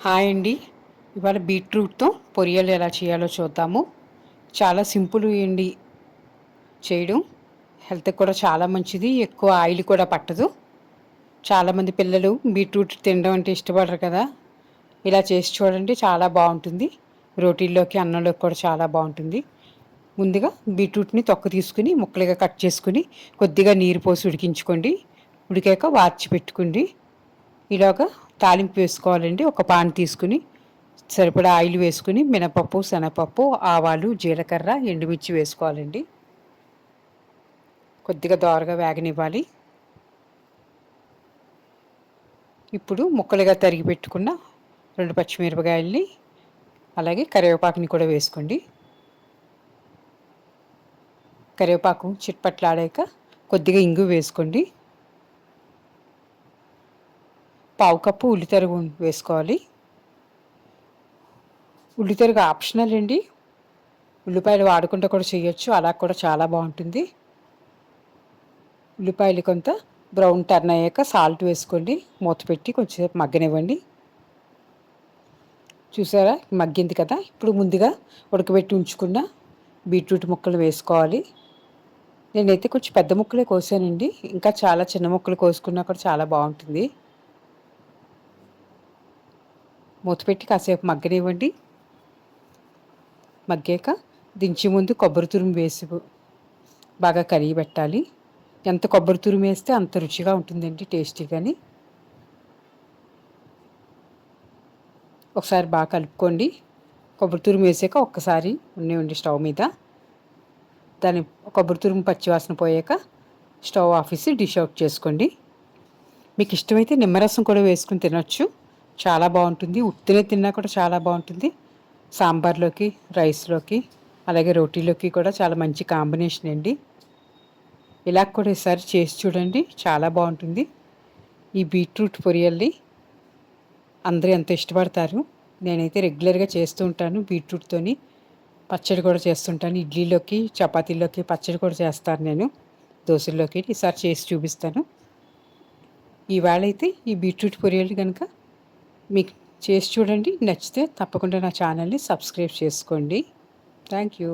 Hi అండి. ఇవాళ బీట్రూట్తో పొరియలు ఎలా చేయాలో చూద్దాము. చాలా సింపుల్ అండి చేయడం. హెల్త్కి కూడా చాలా మంచిది. ఎక్కువ ఆయిల్ కూడా పట్టదు. చాలామంది పిల్లలు బీట్రూట్ తినడం అంటే ఇష్టపడరు కదా. ఇలా చేసి చూడండి, చాలా బాగుంటుంది. రోటీల్లోకి అన్నంలోకి కూడా చాలా బాగుంటుంది. ముందుగా బీట్రూట్ని తొక్క తీసుకుని ముక్కలుగా కట్ చేసుకుని కొద్దిగా నీరు పోసి ఉడికించుకోండి. ఉడికాక వార్చి పెట్టుకోండి. ఇలాగా తాలింపు వేసుకోవాలండి. ఒక పాన్ తీసుకుని సరిపడా ఆయిల్ వేసుకుని మినపప్పు, శనగపప్పు, ఆవాలు, జీలకర్ర, ఎండుమిర్చి వేసుకోవాలండి. కొద్దిగా దోరగా వేగనివ్వాలి. ఇప్పుడు ముక్కలుగా తరిగి పెట్టుకున్న 2 పచ్చిమిరపకాయల్ని అలాగే కరివేపాకుని కూడా వేసుకోండి. కరివేపాకు చిట్పట్లాడాక కొద్దిగా ఇంగు వేసుకోండి. పావు కప్పు ఉల్లితరుగు వేసుకోవాలి. ఉల్లితరుగు ఆప్షనల్ అండి. ఉల్లిపాయలు వాడకుండా కూడా చేయొచ్చు, అలా కూడా చాలా బాగుంటుంది. ఉల్లిపాయలు కొంత బ్రౌన్ టర్న్ అయ్యాక సాల్ట్ వేసుకోండి. మూత పెట్టి కొంచెంసేపు మగ్గనివ్వండి. చూసారా, మగ్గింది కదా. ఇప్పుడు ముందుగా ఉడకబెట్టి ఉంచుకున్న బీట్రూట్ ముక్కలు వేసుకోవాలి. నేనైతే కొంచెం పెద్ద ముక్కలే కోసానండి. ఇంకా చాలా చిన్న ముక్కలు కోసుకున్నా కూడా చాలా బాగుంటుంది. మూత పెట్టి కాసేపు మగ్గనివ్వండి. మగ్గాక దించే ముందు కొబ్బరి తురుము వేసి బాగా కరిగి పెట్టాలి. ఎంత కొబ్బరి తురుము వేస్తే అంత రుచిగా ఉంటుందండి, టేస్టీగాని. ఒకసారి బాగా కలుపుకోండి. కొబ్బరి తురుము వేసాక ఒక్కసారి ఉండి స్టవ్ మీద దాని కొబ్బరి తురుము పచ్చివాసన పోయాక స్టవ్ ఆఫీసి డిష్ అవుట్ చేసుకోండి. మీకు ఇష్టమైతే నిమ్మరసం కూడా వేసుకుని తినొచ్చు, చాలా బాగుంటుంది. ఉత్తినే తిన్నా కూడా చాలా బాగుంటుంది. సాంబార్లోకి, రైస్లోకి, అలాగే రోటీలోకి కూడా చాలా మంచి కాంబినేషన్ అండి. ఇలా కూడా ఈసారి చేసి చూడండి, చాలా బాగుంటుంది. ఈ బీట్రూట్ పొరియల్ని అందరూ ఎంత ఇష్టపడతారు. నేనైతే రెగ్యులర్గా చేస్తూ ఉంటాను. బీట్రూట్తోని పచ్చడి కూడా చేస్తుంటాను. ఇడ్లీలోకి, చపాతీలోకి పచ్చడి కూడా చేస్తాను నేను. దోశల్లోకి ఈసారి చేసి చూపిస్తాను. ఈవేళ అయితే ఈ బీట్రూట్ పొరియలు కనుక మీకు చేసి చూడండి, నచ్చితే తప్పకుండా నా ఛానల్ని సబ్స్క్రైబ్ చేసుకోండి. Thank you.